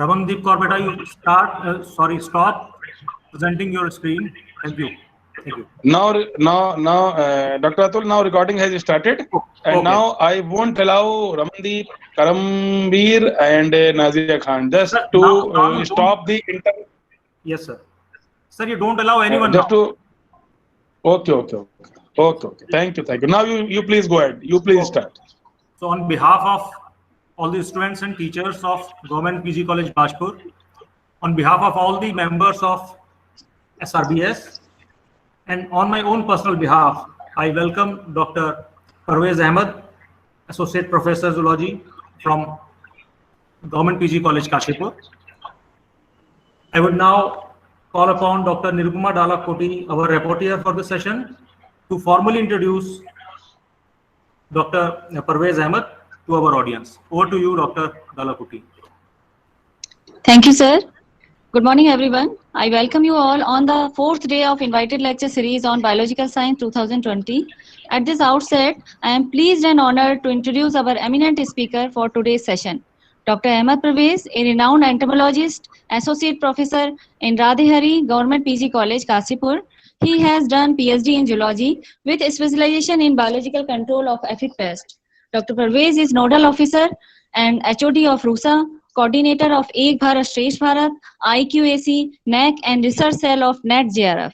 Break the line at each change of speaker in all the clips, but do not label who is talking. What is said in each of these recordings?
Ramandeep Kaur, beta, you stop presenting your screen. Thank you. Thank you.
Now, Dr. Atul, now recording has started, and
Okay.
now I won't allow Ramandeep, Karambir, and Nazia Khan just
Sir,
to
now you don't.
stop the
Yes, sir. Sir, you don't allow anyone
just
now.
to. Okay. Thank you. Now you please go ahead. You please
Okay.
start.
So on behalf of all the students and teachers of Government PG College Bajpur, on behalf of all the members of SRBS, and on my own personal behalf, I welcome Dr. Parvez Ahmed, Associate Professor Zoology from Government PG College Kashipur. I would now call upon Dr. Nirupama Dalakoti, our rapporteur for the session, to formally introduce Dr. Parvez Ahmed to our audience. Over to you, Dr. Dalakoti.
Thank you, sir. Good morning, everyone. I welcome you all on the fourth day of invited lecture series on Biological Science 2020. At this outset, I am pleased and honored to introduce our eminent speaker for today's session, Dr. Ahmed Parvez, a renowned entomologist, associate professor in Radhihari Government PG College, Kasipur. He has done PhD in zoology with a specialization in biological control of aphid pest. Dr. Parvez is nodal officer and HOD of RUSA, coordinator of Ek Bharat Shresth Bharat, IQAC, NAC and research cell of NAT-JRF.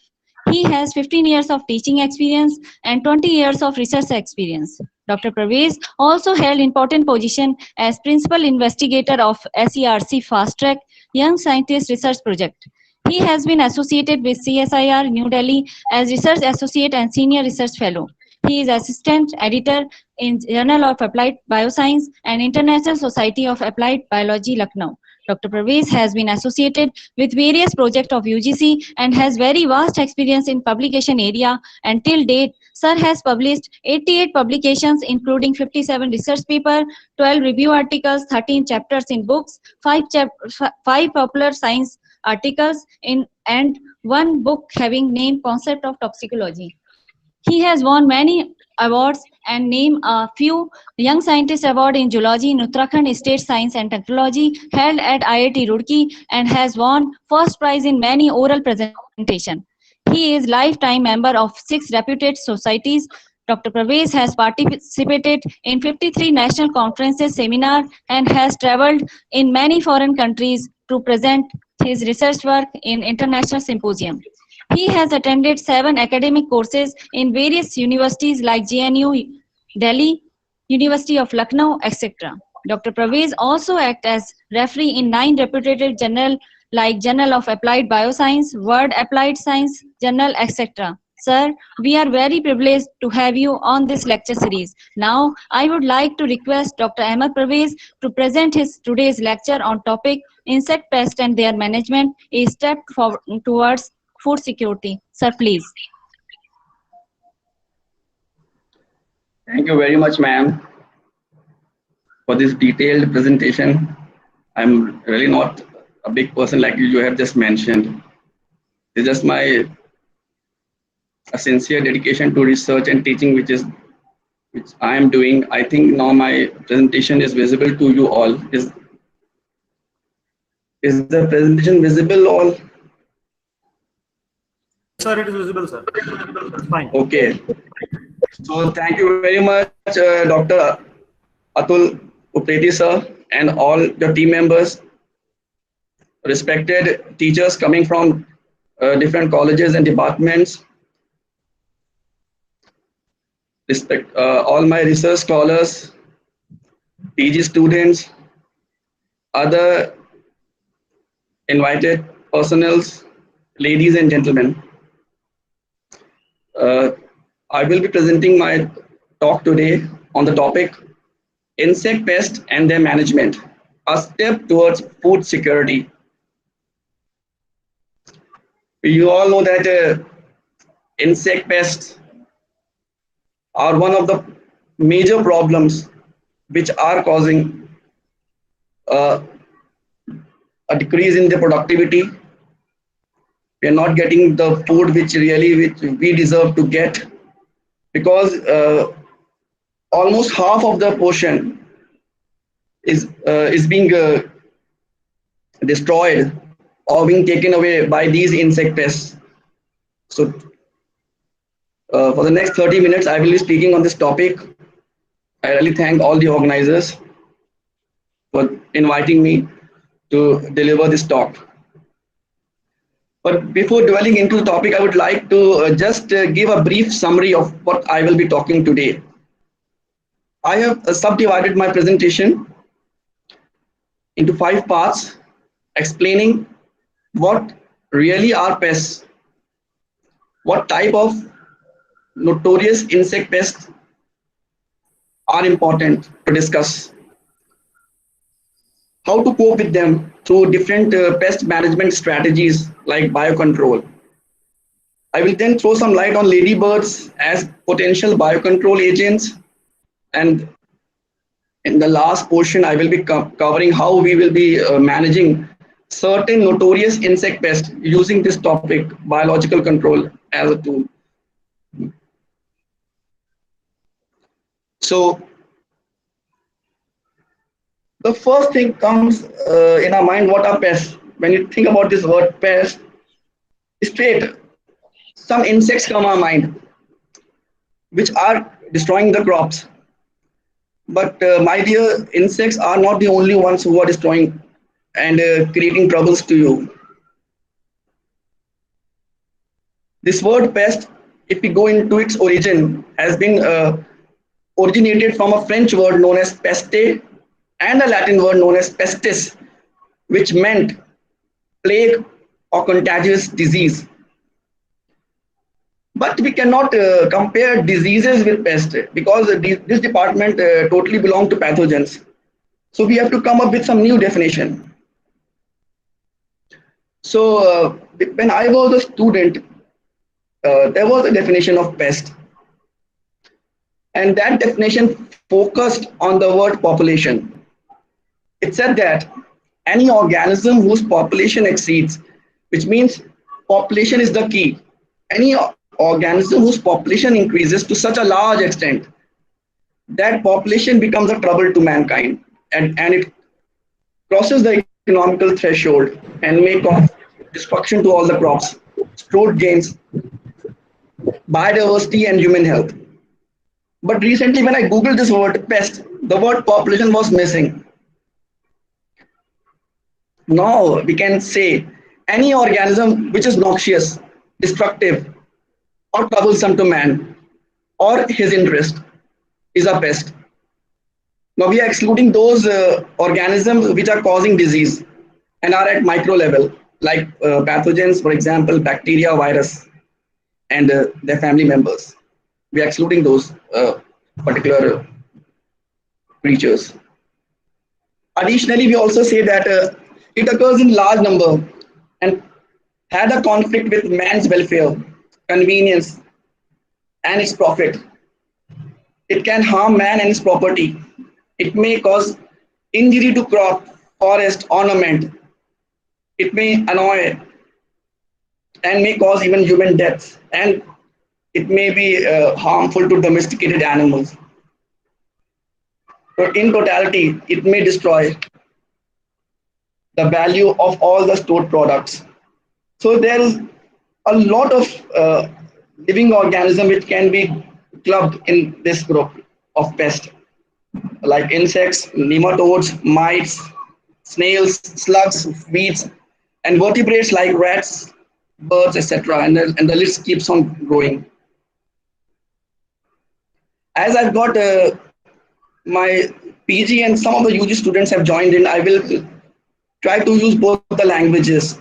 He has 15 years of teaching experience and 20 years of research experience. Dr. Parvez also held important position as principal investigator of SERC Fast Track Young Scientist Research Project. He has been associated with CSIR New Delhi as research associate and senior research fellow. He is assistant editor in Journal of Applied Bioscience and International Society of Applied Biology, Lucknow. Dr. Parvez has been associated with various projects of UGC and has very vast experience in publication area, and till date, Sir has published 88 publications including 57 research papers, 12 review articles, 13 chapters in books, 5 popular science articles and 1 book having name Concept of Toxicology. He has won many awards and name a few. Young Scientist Award in Zoology in Uttarakhand State Science and Technology held at IIT Roorkee and has won first prize in many oral presentation. He is lifetime member of 6 reputed societies. Dr. Parvez has participated in 53 national conferences, seminars and has traveled in many foreign countries to present his research work in international symposium. He has attended 7 academic courses in various universities like JNU, Delhi, University of Lucknow, etc. Dr. Parvez also acts as referee in 9 reputed journals like Journal of Applied Bioscience, World Applied Science Journal, etc. Sir, we are very privileged to have you on this lecture series. Now, I would like to request Dr. Ahmed Parvez to present his today's lecture on topic insect pests and their management, a step towards food security. Sir, please.
Thank you very much, ma'am, for this detailed presentation. I'm really not a big person like you have just mentioned. It's just my sincere dedication to research and teaching, which I am doing. I think now my presentation is visible to you all. Is the presentation visible all?
Sir, it is visible, sir. Fine.
Okay. So thank you very much, Dr. Atul Upreti sir, and all your team members, respected teachers coming from different colleges and departments, all my research scholars, PG students, other invited personnels, ladies and gentlemen. I will be presenting my talk today on the topic insect pests and their management, a step towards food security. You all know that insect pests are one of the major problems which are causing a decrease in the productivity. We are not getting the food which we deserve to get, because almost half of the portion is being destroyed or being taken away by these insect pests. So for the next 30 minutes, I will be speaking on this topic. I really thank all the organizers for inviting me to deliver this talk. But before dwelling into the topic, I would like to just give a brief summary of what I will be talking today. I have subdivided my presentation into 5 parts, explaining what really are pests, what type of notorious insect pests are important to discuss, how to cope with them through different pest management strategies like biocontrol. I will then throw some light on ladybirds as potential biocontrol agents, and in the last portion I will be covering how we will be managing certain notorious insect pests using this topic, biological control, as a tool. So the first thing comes in our mind, what are pests? When you think about this word pest, straight some insects come our mind which are destroying the crops. But my dear, insects are not the only ones who are destroying and creating troubles to you. This word pest, if we go into its origin, has been originated from a French word known as peste and a Latin word known as pestis, which meant plague or contagious disease. But we cannot compare diseases with pest because this department totally belongs to pathogens. So we have to come up with some new definition. So when I was a student, there was a definition of pest. And that definition focused on the word population. It said that any organism whose population exceeds, which means population is the key. Any organism whose population increases to such a large extent that population becomes a trouble to mankind, and it crosses the economical threshold and may cause destruction to all the crops, stored gains, biodiversity, and human health. But recently, when I googled this word pest, the word population was missing. Now we can say any organism which is noxious, destructive, or troublesome to man or his interest is a pest. Now we are excluding those organisms which are causing disease and are at micro level, like pathogens, for example, bacteria, virus, and their family members. We are excluding those particular creatures. Additionally, we also say that it occurs in large number and had a conflict with man's welfare, convenience, and its profit. It can harm man and his property. It may cause injury to crop, forest, ornament. It may annoy and may cause even human deaths. And it may be harmful to domesticated animals. But in totality, it may destroy the value of all the stored products. So there is a lot of living organism which can be clubbed in this group of pests, like insects, nematodes, mites, snails, slugs, weeds, and vertebrates like rats, birds, etc. And the list keeps on growing. As I've got my PG and some of the UG students have joined in, I will try to use both the languages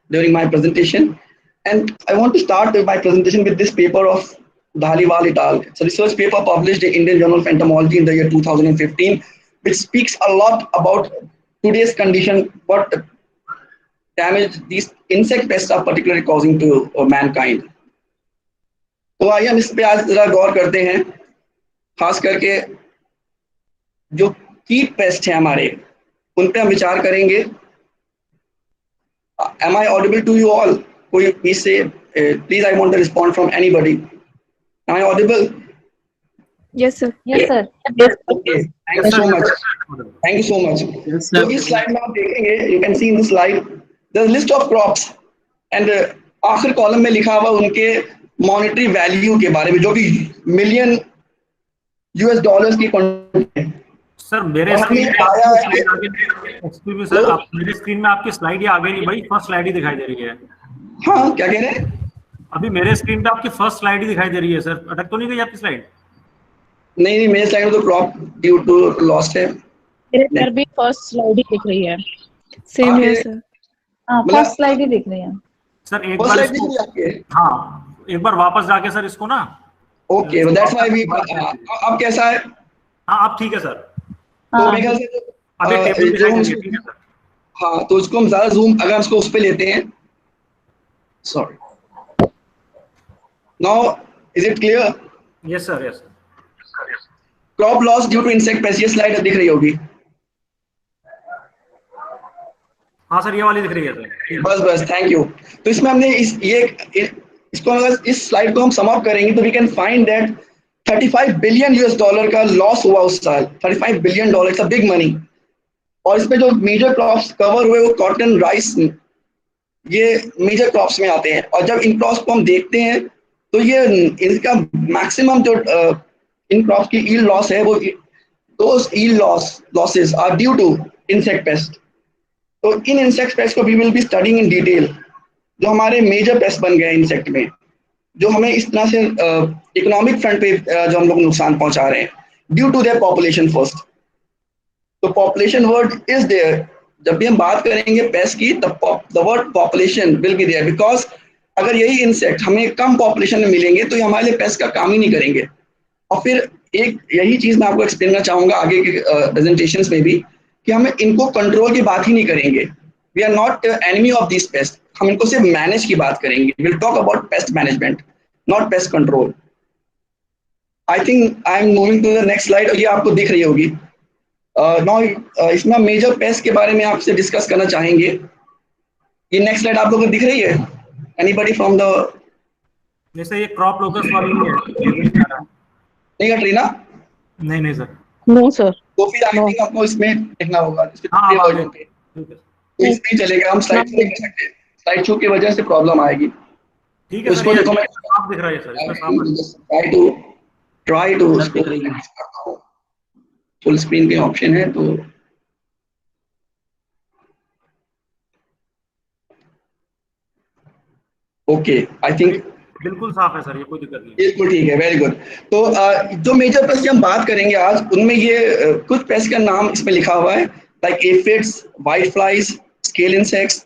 during my presentation. And I want to start my presentation with this paper of Dhaliwal et al. It's a research paper published in Indian Journal of Entomology in the year 2015, which speaks a lot about today's condition, what damage these insect pests are particularly causing to mankind. तो आइए हम इस पे आज जरा गौर करते हैं, खास करके जो कीट पेस्ट है हमारे, उन पे हम विचार करेंगे. Am I audible to you all? कोई please say, please, I want a response from anybody. Am I audible?
Yes, sir.
Yes, sir.
Okay, thank
Yes,
you
sir.
so
Yes,
much.
sir.
Thank you so much.
Yes,
तो
sir.
इस slide में आप देखेंगे, you can see in the slide the list of crops and आखिर column में लिखा हुआ उनके मॉनेटरी वैल्यू के बारे में, जो कि मिलियन यूएस डॉलर्स की quantity है।
सर मेरे
और
स्क्रीन
हमें
पे
आया
आपकी
है
स्लाइड आगे, एक्सक्यूज मी सर, आप मेरे स्क्रीन में आपकी स्लाइड ही आगे नहीं भाई, फर्स्ट स्लाइड ही दिखाई दे रही है।
हाँ, क्या कह रहे हैं?
अभी मेरे स्क्रीन पे आपकी फर्स्ट स्लाइड ही दिखाई दे रही है सर, अटक तो नहीं गई आपकी स्लाइड?
नहीं नहीं, मेरे स्लाइड में तो क्रॉप ड्यू टू लॉस्ट है।
मेरे घर भी फर्स्ट स्लाइड ही दिख रही है।
Same here,
आपके
sir.
हाँ,
मतलब
फर्स्ट स्लाइड ही दिख रही है।
सर एक
फर्स्ट
बार
स्लाइड दिख
इसको,
रही है आपके?
हाँ एक बार वापस जाके सर इसको ना,
ओके, दैट्स व्हाई वी अब कैसा है?
हाँ अब ठीक है सर,
तो
हाँ,
मेरे ख्याल से
अभी टेबल
जो
दिखाई
हम
दे रही है, ठीक है सर।
हाँ, तो उसको हम ज्यादा जूम अगर हम उसको उस पे लेते हैं, sorry, now is it clear?
Yes sir, yes sir.
Crop loss due to insect pest, ये स्लाइड दिख रही होगी।
हाँ सर ये वाली दिख रही है सर।
बस बस, थैंक यू। तो इसमें हमने इसको अगर इस स्लाइड को हम सम अप करेंगे तो we can find that 35 billion US dollar का लॉस हुआ उस साल। 35 billion dollar, it's a big money. और इसमें जो मेजर क्रॉप्स कवर हुए वो कॉटन, राइस, ये मेजर क्रॉप्स में आते हैं। और जब इन क्रॉप्स को हम देखते हैं तो ये इनका मैक्सिमम जो इन क्रॉप्स की ईल्ड लॉस है, वो those yield losses are due to insect pest। तो इन इंसेक्ट पेस्ट को we will be studying in detail, जो हमारे मेजर पेस्ट बन गए इंसेक्ट में, जो हमें इस तरह से इकोनॉमिक फ्रंट पे जो हम लोग नुकसान पहुंचा रहे हैं due to their population first. तो पॉपुलेशन वर्ड इज देयर। जब भी हम बात करेंगे पेस्ट की, the word population will be there, because अगर यही इंसेक्ट हमें कम पॉपुलेशन में मिलेंगे तो ये हमारे लिए पेस्ट का काम ही नहीं करेंगे। और फिर एक यही चीज मैं आपको एक्सप्लेन करना चाहूंगा आगे के प्रेजेंटेशंस में भी, कि हम इनको कंट्रोल की बात ही नहीं करेंगे। We are not enemy of this pest, हम इनको सिर्फ मैनेज की बात करेंगे। Will talk about pest management, not pest control. I think I am moving to the next slide, ये आपको दिख रही होगी। नाउ इसमें मेजर पेस्ट के बारे में आपसे डिस्कस करना चाहेंगे। ये नेक्स्ट स्लाइड आप लोगों को दिख रही है? एनीबॉडी फ्रॉम द,
जैसे ये क्रॉप लोकस वाली है,
नहीं कट रही ना?
नहीं नहीं सर।
No sir.
तो फिर आई थिंक आपको इसमें देखना होगा,
हाँ
इसमें
आप
वर्जन पे।
ठीक है,
तो इसमें ही चलेगा, हम स्लाइड नहीं कर सकते, स्लाइड शो की वजह से प्रॉब्लम आएगी।
ठीक है सर,
उसको
ये
देखो, मैं
साफ दिख रहा है सर, इसमें साफ है।
ट्राई टू फुल स्क्रीन के ऑप्शन है तो ओके, आई थिंक
बिल्कुल साफ है सर, ये कोई दिक्कत नहीं है।
बिल्कुल ठीक है, वेरी गुड। तो जो मेजर पेस्ट की हम बात करेंगे आज, उनमें ये कुछ पेस्ट का नाम इसमें लिखा हुआ है, like aphids, white flies, scale insects,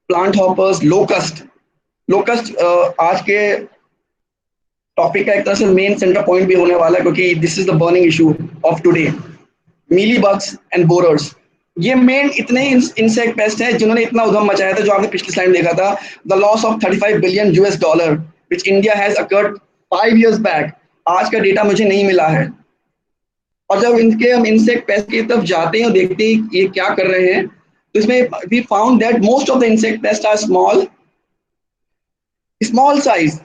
plant hoppers, locust. Locust आज के टॉपिक का एक तरह से मेन सेंटर पॉइंट भी होने वाला है, क्योंकि this is the burning issue of today. Mealy bugs and borers, ये मेन इतने इंसेक्ट पेस्ट हैं जिन्होंने इतना उधम मचाया था, जो आपने पिछली स्लाइड में देखा था, the loss of 35 billion US dollar which India has occurred 5 years back. आज का डेटा मुझे नहीं मिला है। और जब इनके हम इंसेक्ट पेस्ट की तरफ जाते हैं और देखते हैं ये क्या कर रहे हैं, तो इसमें we found that most of the insect pest are small size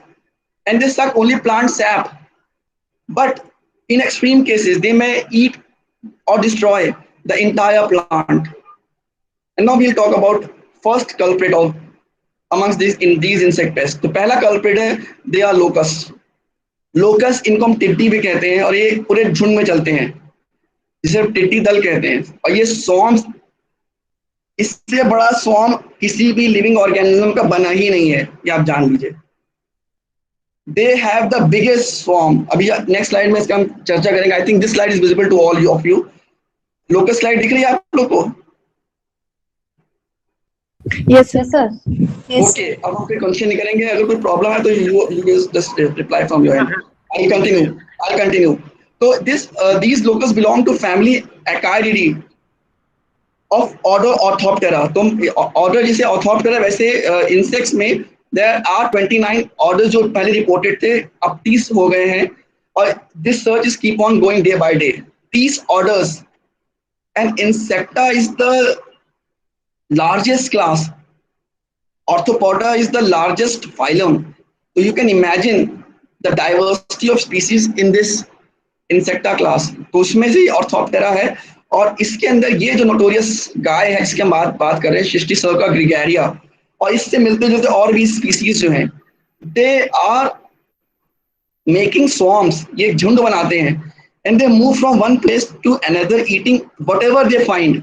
and they suck only plant sap, but in extreme cases they may eat or destroy the entire plant। And now we'll talk about first culprit of amongst these insect pests। तो पहला culprit है, they are locusts। Locus, इनको हम टिड्डी भी कहते हैं, और ये पूरे झुंड में चलते हैं, जिसे टिड्डी दल कहते हैं। और ये स्वॉर्म्स, इससे बड़ा स्वॉर्म किसी भी लिविंग ऑर्गेनिज्म का बना ही नहीं है, ये आप जान लीजिए। They have the biggest swarm. अभी नेक्स्ट स्लाइड में इसका हम चर्चा करेंगे। I think this slide is visible to all of you. Locus slide दिख रही है आप लोग को?
Yes, sir.
yes sir, yes
okay, अब हम फिर क्वेश्चन नहीं करेंगे। अगर कोई प्रॉब्लम है तो you just reply from your and. I continue. तो these locusts belong to family Acairidae of order Orthoptera। तो ऑर्डर जैसे Orthoptera, वैसे इंसेक्ट्स में there are 29 orders जो पहले रिपोर्टेड थे, अब 30 हो गए हैं। और this search is keep on going day by day। 30 orders, and Insecta is the largest class, Arthropoda is the largest phylum। So you can imagine the diversity of species in this insecta class, तो उसमें से orthoptera है। और इसके अंदर ये जो notorious गाय है जिसके हम बात कर रहे हैं, शिस्टिसर्का ग्रिगेरिया, और इससे मिलते जुलते और भी स्पीसीज जो हैं, दे आर मेकिंग स्वॉर्म्स, ये झुंड बनाते हैं, and they move from one place to another eating whatever they find.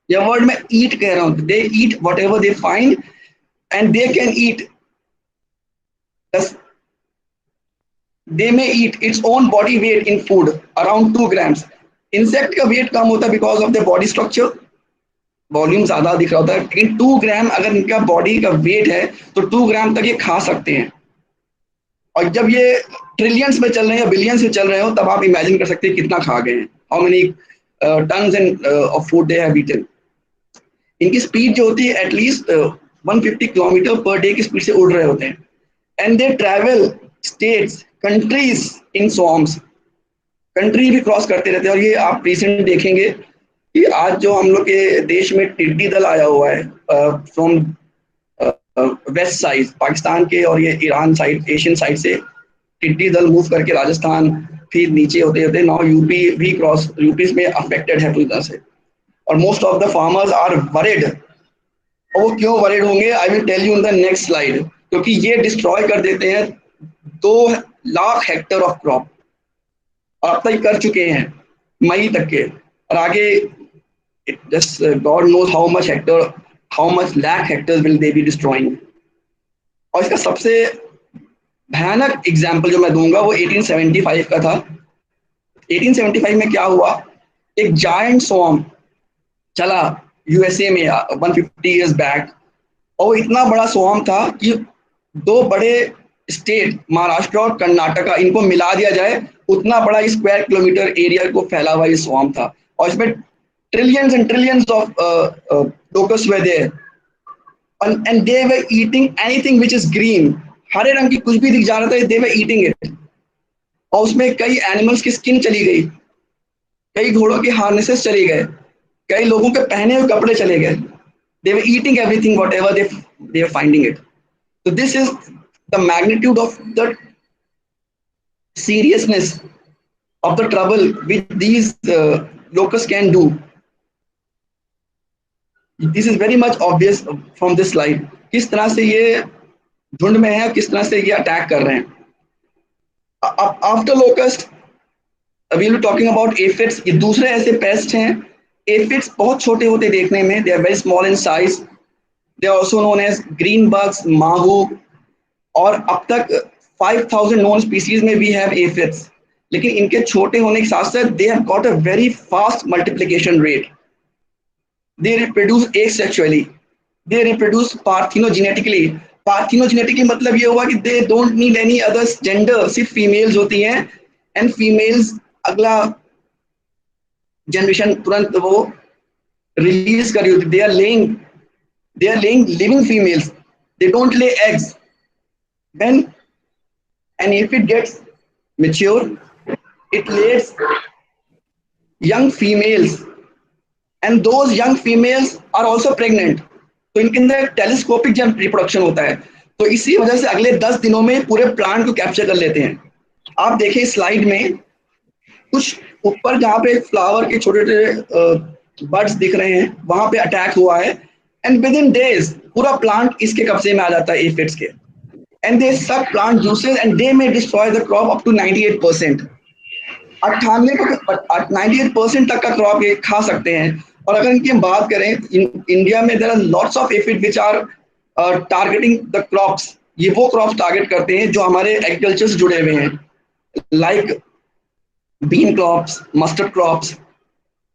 ये वर्ड मैं ईट कह रहा हूँ, they eat whatever they find and they can eat, they may eat its own body weight in food around 2 grams. Insect का wait कम होता है because of the body structure, volume ज्यादा दिख रहा होता है, लेकिन 2 ग्राम अगर इनका बॉडी का वेट है तो 2 ग्राम तक ये खा सकते हैं। और जब ये ट्रिलियंस में चल रहे हैं या बिलियंस में चल रहे हो तब आप इमेजिन कर सकते हैं कितना खा गए हैं, how many tons and of food they have eaten. इनकी स्पीड जो होती है एटलीस्ट 150 किलोमीटर पर डे की स्पीड से उड़ रहे होते हैं, and they travel states countries in swarms, country भी क्रॉस करते रहते हैं। और ये आप रिसेंट देखेंगे कि आज जो हम लोग के देश में टिड्डी दल आया हुआ है फ्रॉम वेस्ट साइड पाकिस्तान के, और ये ईरान साइड, एशियन साइड से टिड्डी दल मूव करके राजस्थान फिर नीचे होते होते नाउ यूपी भी क्रॉस, यूपी में अफेक्टेड है पूरी तरह से। और most of the farmers are worried, और वो क्यों वरिड होंगे I will tell you in the next slide, क्योंकि ये डिस्ट्रॉय कर देते हैं 2 लाख हेक्टेयर ऑफ क्रॉप, और अब तक कर चुके हैं मई तक के, और आगे just God knows how much lakh hectares will they be destroying। और इसका सबसे भयानक एग्जाम्पल जो मैं दूंगा वो 1875 का था। 1875 में क्या हुआ, एक जायंट स्वॉर्म चला यूएसए में 150 इयर्स बैक, और वो इतना बड़ा स्वॉर्म था कि 2 बड़े स्टेट महाराष्ट्र और कर्नाटका इनको मिला दिया जाए उतना बड़ा स्क्वायर किलोमीटर एरिया को फैला हुआ ये स्वॉर्म था, और इसमें trillions and trillions of locusts were there, and they were eating anything which is green, हरे रंग की कुछ भी दिख जा रहा था, they were eating it। और उसमें कई एनिमल्स की स्किन चली गई, कई घोड़ों के हार्नेसेस चले गए, कई लोगों के पहने हुए कपड़े चले गए, they were eating everything whatever they were finding it। So this is the magnitude of the seriousness of the trouble which these locusts can do। This is very much obvious from this slide, किस तरह से ये झुंड में है, किस तरह से ये अटैक कर रहे हैं। After locust we will be talking about aphids, ये दूसरे ऐसे पेस्ट हैं। एफिड्स बहुत छोटे होते देखने में, they are very small in size, they are also known as green bugs, माहू, और अब तक 5000 नोन स्पीसीज में वी हैव एफिड्स, लेकिन इनके छोटे होने के साथ साथ they have got a very fast multiplication rate. They reproduce asexually, they reproduce parthenogenetically। Parthenogenetically मतलब ये हुआ कि they don't need any other gender, सिर्फ फीमेल्स होती हैं, and females अगला जनरेशन तुरंत वो रिलीज कर रही होती, they are laying living females, they don't lay eggs। When and if it gets mature, it lays young females, and those young females are also pregnant। तो इनके अंदर टेलीस्कोपिक जब रिप्रोडक्शन होता है, तो इसी वजह से अगले 10 दिनों में पूरे प्लांट को कैप्चर कर लेते हैं। आप देखें स्लाइड में कुछ ऊपर जहाँ पे फ्लावर के छोटे छोटे बर्ड्स दिख रहे हैं वहां पे अटैक हुआ है, एंड विद इन डेज पूरा प्लांट इसके कब्जे में आ जाता है एफिड्स के, and they suck plant juices and they may destroy the crop up to 98%। 98% तक का क्रॉप ये खा सकते हैं। और अगर इनकी हम बात करें, इंडिया में there are lots of aphid which are targeting the crops, ये वो क्रॉप्स टारगेट करते हैं जो हमारे एग्रीकल्चर से जुड़े हुए हैं, like bean crops, mustard crops,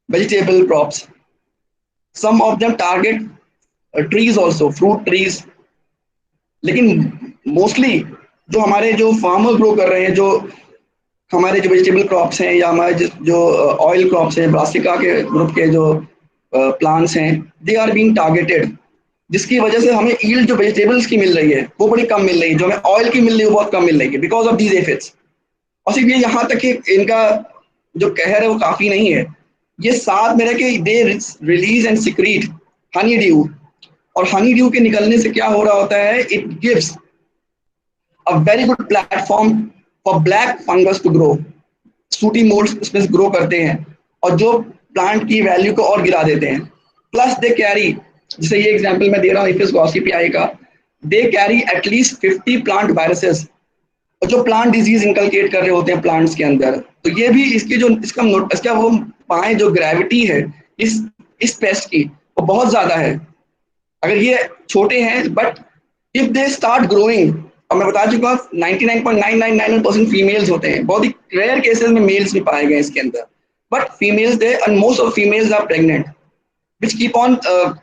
vegetable crops. Some of them target trees also, fruit trees. लेकिन मोस्टली जो हमारे जो फार्मर ग्रो कर रहे हैं, जो हमारे जो वेजिटेबल क्रॉप्स हैं या हमारे जो ऑयल क्रॉप्स हैं, ब्रासिका के ग्रुप के जो प्लांट्स हैं, दे आर बीइंग टारगेटेड, जिसकी वजह से हमें यील्ड जो वेजिटेबल्स की मिल रही है वो बड़ी कम मिल रही है, जो हमें ऑयल की मिल रही है वो बहुत कम मिल रही है बिकॉज ऑफ दीज एफिड्स। और सिर्फ ये यहाँ तक कि इनका जो कहर है वो काफ़ी नहीं है, ये साथ में रह के they release and secrete Honey due, और हनी ड्यू के निकलने से क्या हो रहा होता है, it gives a very good platform for black fungus to grow। सूटी मोल्ड्स उसमें ग्रो करते हैं और जो प्लांट की वैल्यू को और गिरा देते हैं। प्लस दे कैरी, जैसे ये एग्जांपल मैं दे रहा हूँ इफिस गॉसिपियाई का, they carry at least 50 plant viruses जो प्लांट डिजीज इनकलकेट कर रहे होते हैं प्लांट्स के अंदर। तो ये भी इसकी जो इसका वो पाए जो ग्रेविटी है इस पेस्ट की वो बहुत ज्यादा है। अगर ये छोटे हैं but if they start growing, और मैं बता चुका 99.9999% फीमेल्स होते हैं, बहुत ही रेयर केसेस में मेल्स भी पाए गए इसके अंदर, but females they and most of females are pregnant which keep on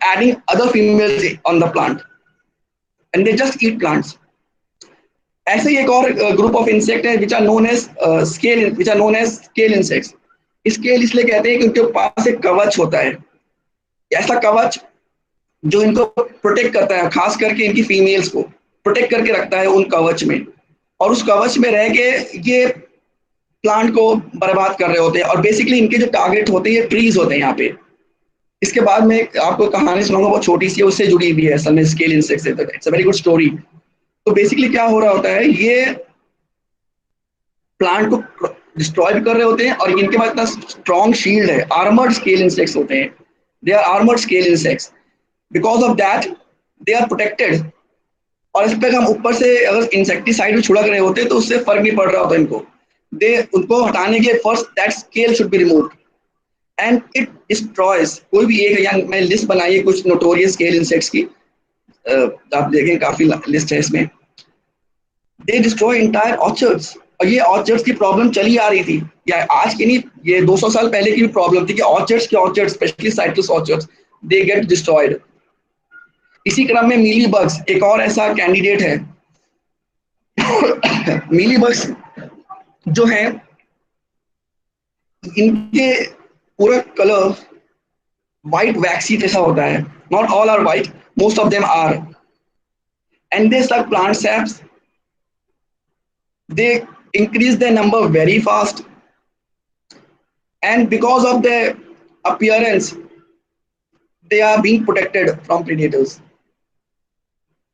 adding other females on the plant and they just eat plants. ऐसे ही एक और ग्रुप ऑफ इंसेक्ट है which are known as scale insects. Scale इसलिए कहते हैं कि उनके पास एक कवच होता है, ऐसा कवच जो इनको प्रोटेक्ट करता है, खास करके इनकी फीमेल्स को प्रोटेक्ट करके रखता है उन कवच में, और उस कवच में रह के ये प्लांट को बर्बाद कर रहे होते हैं। और बेसिकली इनके जो टारगेट होते हैं ये ट्रीज होते हैं यहाँ पे। इसके बाद में आपको कहानी सुनाऊंगा बहुत छोटी सी है, उससे जुड़ी हुई है असल में स्केल इंसेक्ट से। It's a very good story. तो बेसिकली क्या हो रहा होता है, ये प्लांट को डिस्ट्रॉय भी कर रहे होते हैं और इनके पास इतना स्ट्रॉन्ग शील्ड है, आर्मर्ड स्केल इंसेक्ट्स होते हैं, they are armoured scale insects, because of that they are protected. और इस पर हम ऊपर से अगर इंसेक्टिसाइड भी छिड़क रहे होते तो उससे फर्क नहीं पड़ रहा होता इनको, उनको हटाने के first that scale should be removed and it destroys. कोई भी एक, या मैं लिस्ट बनाई है कुछ नोटोरियस स्केल इंसेक्ट्स की, आप देखें काफी लिस्ट है इसमें। दे डिस्ट्रॉय इंटायर ऑर्चर्ड्स, और ये ऑर्चर्ड्स की प्रॉब्लम चली आ रही थी, या आज की नहीं, ये 200 साल पहले की भी प्रॉब्लम थी कि orchards specially citrus orchards they get destroyed. इसी क्रम में मीली बग्स एक और ऐसा कैंडिडेट है। मीली बग्स जो है इनके पूरा कलर व्हाइट वैक्सी जैसा होता है, not all are white, most of them are, and they suck plant saps, they increase their number very fast, and because of their appearance they are being protected from predators.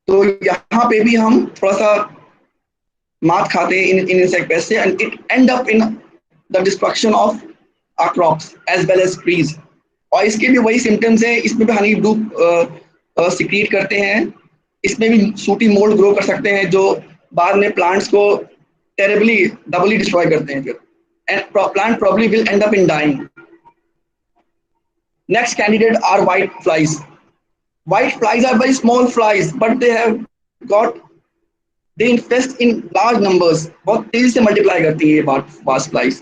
तो यहाँ पे भी हम थोड़ा सा मात खाते हैं इन इंसेक्ट पेस्ट से, and it end up in the destruction of our crops as well as trees. और इसके भी वही सिम्टम्स हैं, इसमें भी हनी ड्यू सिक्रीट करते हैं, इसमें भी सूटी मोल्ड ग्रो कर सकते हैं जो बाद में प्लांट्स को terribly doubly destroy करते हैं फिर, and plant probably will end up in dying. Next candidate are white flies. White flies are very small flies, but they infest in large numbers. बहुत तेजी से मल्टीप्लाई करती है ये white flies.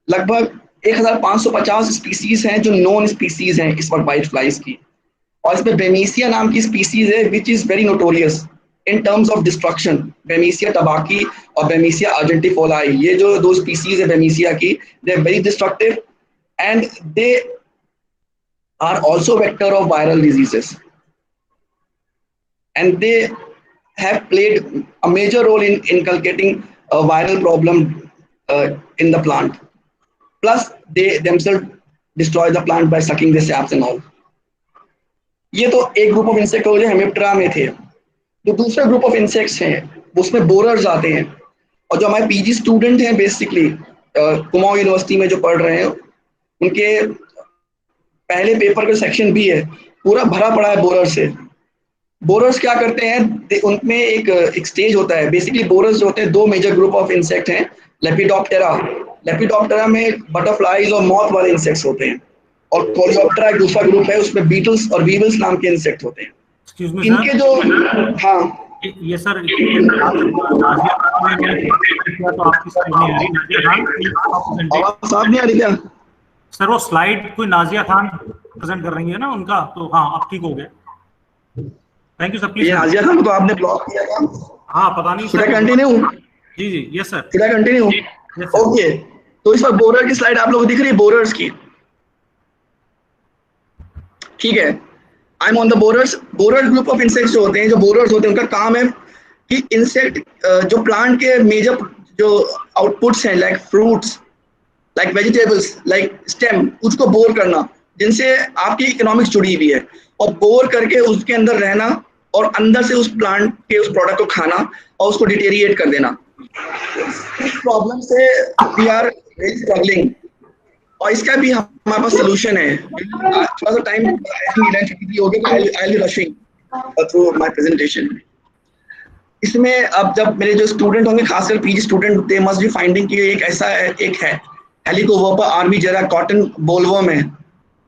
लगभग 1550 स्पीसीज हैं जो नॉन स्पीसीज हैं इस वक्त white flies की, और इसमें बेमिसिया नाम की स्पीसीज है which is very notorious in terms of destruction. Bemisia tabaci और बेमिसिया अर्जेंटिफोलाई, ये जो दो स्पीसीज है बेमिसिया की, they are very destructive and they are also vector of viral diseases, and they have played a major role in inculcating a viral problem in the plant. Plus they themselves destroy the plant by sucking the saps and all. ये तो एक group of insect हो जो Hemiptera में थे। जो दूसरा group of insects हैं उसमें बोरर्स आते हैं, और जो हमारे पीजी स्टूडेंट हैं बेसिकली कुमाऊं यूनिवर्सिटी में जो पढ़ रहे हैं, उनके पहले पेपर का सेक्शन भी है, पूरा भरा पड़ा है बोरर से। बोरर्स क्या करते हैं, उनमें एक स्टेज होता है। बेसिकली बोरर्स जो होते हैं दो मेजर ग्रुप ऑफ इंसेक्ट हैं, लेपिडोप्टेरा में बटरफ्लाईज और मॉथ वाले इंसेक्ट्स होते हैं, और कोलियोप्टेरा एक दूसरा ग्रुप है, उसमें बीटल्स और वीवल्स नाम के इंसेक्ट होते हैं। इनके जो हाँ
ये सर
आवाज साफ नहीं आ रही क्या
सर? वो स्लाइड कोई नाजिया खान प्रेजेंट कर रही है ना उनका, तो हाँ अब ठीक हो गया। Thank you sir. Please
Nazia Khan को आपने ब्लॉक किया था?
हाँ पता नहीं।
कंटिन्यू?
जी जी यस सर।
कंटिन्यू? ओके, तो इस पर बोरर की स्लाइड आप लोगों को दिख रही है, बोरर्स की, ठीक है। I am on the borers. Borer group of insects जो होते हैं, जो बोरर्स होते हैं, उनका काम है कि इंसेक्ट जो प्लांट के मेजर जो आउटपुट्स हैं like fruits, like vegetables, like stem, उसको बोर करना, जिनसे आपकी इकोनॉमिक्स जुड़ी हुई है, और बोर करके उसके अंदर रहना और अंदर से उस प्लांट के उस प्रोडक्ट को खाना और उसको डिटेरिएट कर देना। इस प्रॉब्लम से वी आर वेरी स्ट्रगलिंग, और इसका भी हमारे पास सोल्यूशन है। थोड़ा सा टाइम हो गया, I will rushing through my presentation. इसमें अब जब मेरे जो स्टूडेंट होंगे, खासकर PG student, they must be finding कि एक ऐसा एक है हेलिकोवर्पा आर्मीजेरा कॉटन बोलवर्म है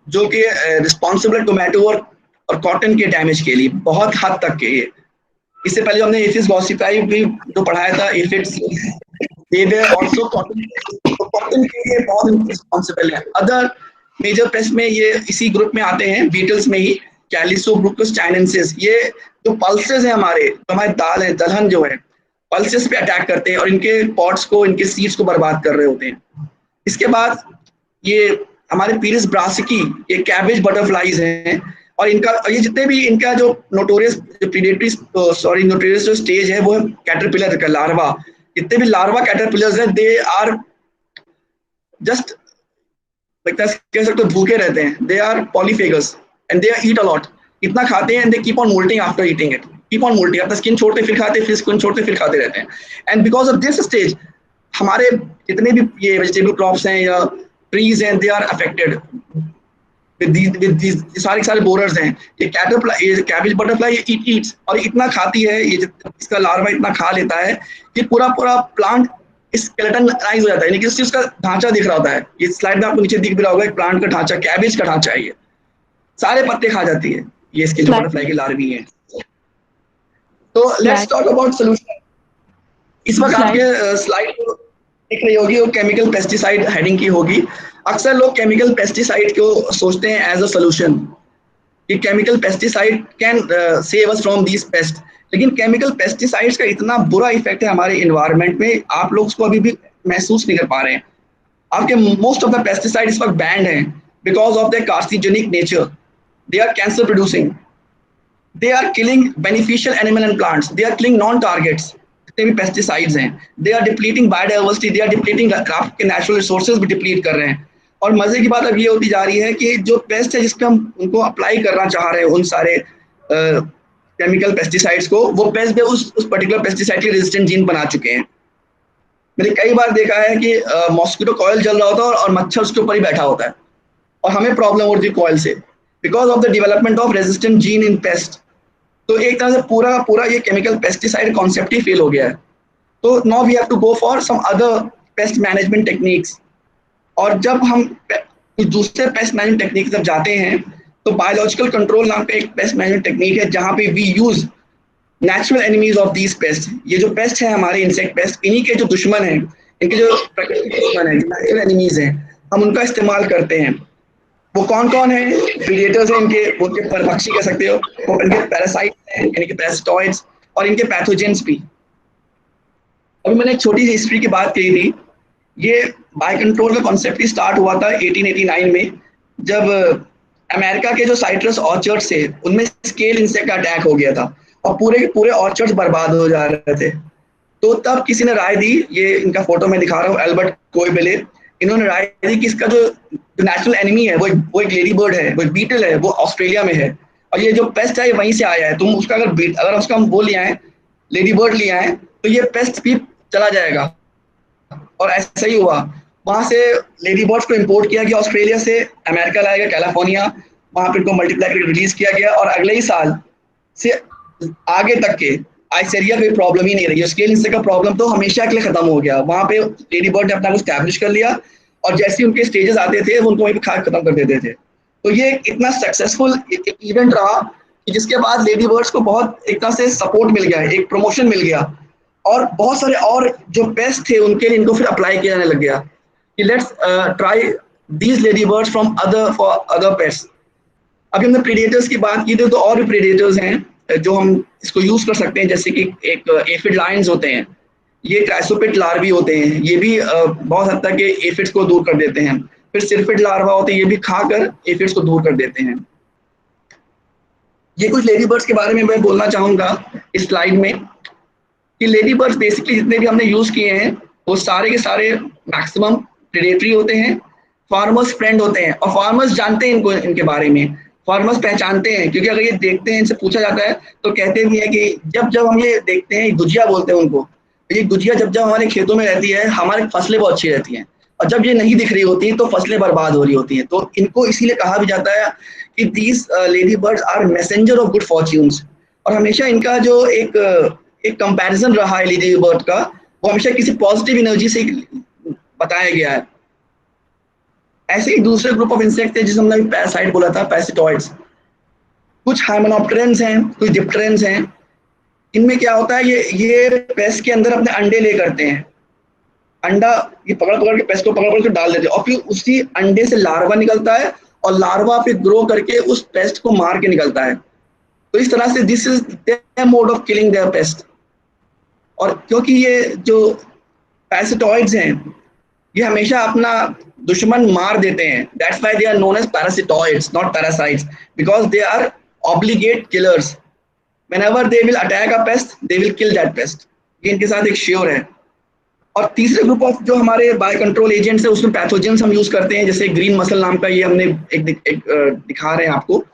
जो कि रिस्पॉन्सिबल टोमेटो और कॉटन के डैमेज के लिए बहुत हद तक के। ये इससे पहले हमने एफिस गॉसिपाई भी जो पढ़ाया था, एफिड्स दे वे आल्सो कॉटन के लिए बहुत रिस्पॉन्सिबल है। अदर मेजर पेस्ट में ये इसी ग्रुप में आते हैं, बीटल्स में ही कैलिसोब्रुकस चाइनेंसिस। ये जो पल्सेस हैं हमारे, जो हमारे दाल है, दलहन जो है, पल्सेस पे अटैक करते हैं और इनके पॉट्स को, इनके सीड्स को बर्बाद कर रहे होते हैं। इसके बाद ये हमारे पीरिस ब्रासिकी, ये कैबेज बटरफ्लाइज हैं, और इनका ये जितने भी इनका जो नोटोरियस नोटोरियस जो स्टेज है वो है कैटरपिलर का लार्वा। जितने भी लार्वा कैटरपिलर्स हैं, दे आर जस्ट कह सकते हो भूखे रहते हैं। They are polyphagous and they eat a lot, इतना खाते हैं and they keep on moulting after eating it, keep on moulting, अपना स्किन छोड़ते फिर खाते, फिर स्किन छोड़ते फिर खाते रहते हैं। And because of this stage हमारे जितने भी ये वेजिटेबल क्रॉप्स हैं या ट्रीज हैं, they are affected with these सारे बोरर्स हैं। ये कैटरपिलर, ये कैबेज बटरफ्लाई, ये ईट्स और इतना खाती है, ये इसका लार्वा इतना खा लेता है कि पूरा प्लांट स्केलेटनाइज हो जाता है, यानी कि उसका ढांचा दिख रहा होता है। ये स्लाइड में आपको नीचे दिख भी रहा होगा, एक प्लांट का ढांचा, कैबेज का ढांचा है, ये सारे पत्ते खा जाती है, ये इसके जो बटरफ्लाई की लार्वी है। तो लेट्स टॉक अबाउट सोल्यूशन। इस वक्त आपके स्लाइड दिख रही होगी, वो केमिकल पेस्टिसाइड हेडिंग की होगी। अक्सर लोग केमिकल पेस्टिसाइड को सोचते हैं एज अ सोल्यूशन, कि chemical pesticide can save us from these paste, लेकिन केमिकल पेस्टिसाइड्स का इतना बुरा इफेक्ट है हमारे इन्वायरमेंट में, आप लोग उसको अभी भी महसूस नहीं कर पा रहे हैं। आपके मोस्ट ऑफ द पेस्टिसाइड इस वक्त बैंड हैं because of their carcinogenic nature. They are cancer producing, they are killing beneficial animal and plants, they are killing non targets. जितने भी पेस्टिसाइड्स हैं, they are depleting biodiversity, they are depleting आपके natural resources भी deplete कर रहे हैं। और मजे की बात अब ये होती जा रही है कि जो पेस्ट है जिसपे हम उनको अप्लाई करना चाह रहे हैं, उन सारे केमिकल पेस्टिसाइड्स को, वो पेस्ट भी उस पर्टिकुलर पेस्टिसाइड के रेजिस्टेंट जीन बना चुके हैं। मैंने कई बार देखा है कि मॉस्किटो कॉइल जल रहा होता है और मच्छर उसके ऊपर ही बैठा होता है और हमें प्रॉब्लम होती है कॉइल से, because of the development of resistant gene in pest. तो एक तरह से पूरा ये केमिकल पेस्टिसाइड कॉन्सेप्ट ही फेल हो गया है। तो now we have to go for some other pest management techniques. और जब हम दूसरे पेस्ट मैनेजमेंट टेक्निक जब जाते हैं तो बायोलॉजिकल कंट्रोल नाम का एक पेस्ट मैनेजमेंट टेक्निक है, जहाँ पे we use natural enemies of these pest. ये जो पेस्ट है हमारे इंसेक्ट पेस्ट, इन्हीं के जो दुश्मन हैं, इनके जो प्राकृतिक दुश्मन हैं, नेचुरल एनिमीज हैं, हम उनका इस्तेमाल करते हैं। वो कौन कौन है? प्रीडेटर्स हैं इनके, उनके परभक्षी कह सकते हो, वो इनके पैरासाइट्स हैं, इनके पैरासिटॉइड्स, और इनके पैथोजेंस भी। अभी मैंने एक छोटी सी हिस्ट्री की बात कही थी। ये बायो कंट्रोल का कॉन्सेप्ट ही स्टार्ट हुआ था 1889 में, जब अमेरिका के जो साइट्रस ऑर्चर्ड्स थे उनमें स्केल इंसेक्ट का अटैक हो गया था और पूरे के पूरे ऑर्चर्ड्स बर्बाद हो जा रहे थे। तो तब किसी ने राय दी, ये इनका फोटो मैं दिखा रहा हूँ, एल्बर्ट कोयबेले, इन्होंने राय दी कि इसका जो नेचुरल एनिमी है वो एक लेडी बर्ड है, वो एक बीटल है, वो ऑस्ट्रेलिया में है, और ये जो पेस्ट है वहीं से आया है। तुम उसका अगर उसका हम वो ले आए, लेडी बर्ड ले आए, तो ये पेस्ट भी चला जाएगा। और ऐसा ही हुआ, वहां से लेडी बर्ड्स को इंपोर्ट किया गया ऑस्ट्रेलिया से, अमेरिका लाया गया, कैलिफोर्निया, वहां पर इनको मल्टीप्लाई करके रिलीज किया गया, और अगले ही साल से आगे तक के आइसेरिया कोई प्रॉब्लम ही नहीं रही। स्केल इंसेक्ट का प्रॉब्लम तो हमेशा के लिए खत्म हो गया। वहां पे लेडी बर्ड ने अपना को स्टैब्लिश कर लिया, और जैसे उनके स्टेजेस आते थे वो उनको वहीं पे खा खत्म कर देते थे। तो ये इतना सक्सेसफुल इवेंट रहा कि जिसके बाद लेडी बर्ड्स को बहुत एक तरह से सपोर्ट मिल गया, एक प्रमोशन मिल गया, और बहुत सारे और जो पेस्ट थे उनके लिए इनको फिर अप्लाई किया जाने लग गया कि let's try these lady birds from other paste. अभी हमने प्रीडेटर्स की बात की थी, तो और भी प्रीडेटर्स हैं जो हम इसको यूज कर सकते हैं, जैसे कि एक एफिड लायंस होते हैं, ये क्राइसोपिट लार्वी होते हैं, ये भी बहुत हद तक एफिड्स को दूर कर देते हैं। फिर सिरफिड लार्वा होते हैं, ये भी खाकर एफिड्स को दूर कर देते हैं। ये कुछ लेडी बर्ड्स के बारे में मैं बोलना चाहूंगा इस स्लाइड में कि लेडी बर्ड्स बेसिकली जितने भी हमने यूज किए हैं वो सारे के सारे मैक्सिमम प्रेडेटरी होते हैं, फार्मर्स फ्रेंड होते हैं, और फार्मर्स जानते हैं इनको, इनके बारे में फार्मर्स पहचानते हैं, क्योंकि अगर ये देखते हैं, इनसे पूछा जाता है तो कहते भी हैं कि जब हम ये देखते हैं, गुजिया बोलते हैं उनको, ये गुजिया जब जब हमारे खेतों में रहती है, हमारी फसलें बहुत अच्छी रहती हैं, और जब ये नहीं दिख रही होती हैं तो फसलें बर्बाद हो रही होती हैं। तो इनको इसीलिए कहा भी जाता है कि these lady birds are messenger of good fortunes. और हमेशा इनका जो एक कंपैरिजन रहा है लेडी बर्ड का, वो हमेशा किसी पॉजिटिव एनर्जी से बताया गया है। ऐसे ही दूसरे ग्रुप ऑफ इंसेक्ट है जिसे हमने पैरासाइट बोला था, पैरासिटॉइड्स। कुछ हाइमेनॉप्टेरन्स हैं, कुछ डिप्टेरन्स हैं। इनमें क्या होता है, ये पेस्ट के अंदर अपने अंडे ले करते हैं। अंडा ये पकड़ पकड़ के पेस्ट को पकड़ पकड़ के डाल देते हैं, और फिर उसी अंडे से लार्वा निकलता है, और लार्वा फिर ग्रो करके उस पेस्ट को मार के निकलता है। तो इस तरह से this is their mode of killing their pest. और क्योंकि ये जो पैरासिटॉइड्स हैं ये हमेशा अपना दुश्मन मार देते हैं, that's why they are known as parasitoids not parasites, because they are obligate killers. whenever they will attack a pest they will kill that pest। ये इनके साथ एक श्योर है। और तीसरे ग्रुप ऑफ जो हमारे बायो कंट्रोल एजेंट्स है उसमें पैथोजेंस हम यूज करते हैं, जैसे ग्रीन मसल नाम का, ये हमने एक दिखा रहे हैं आपको।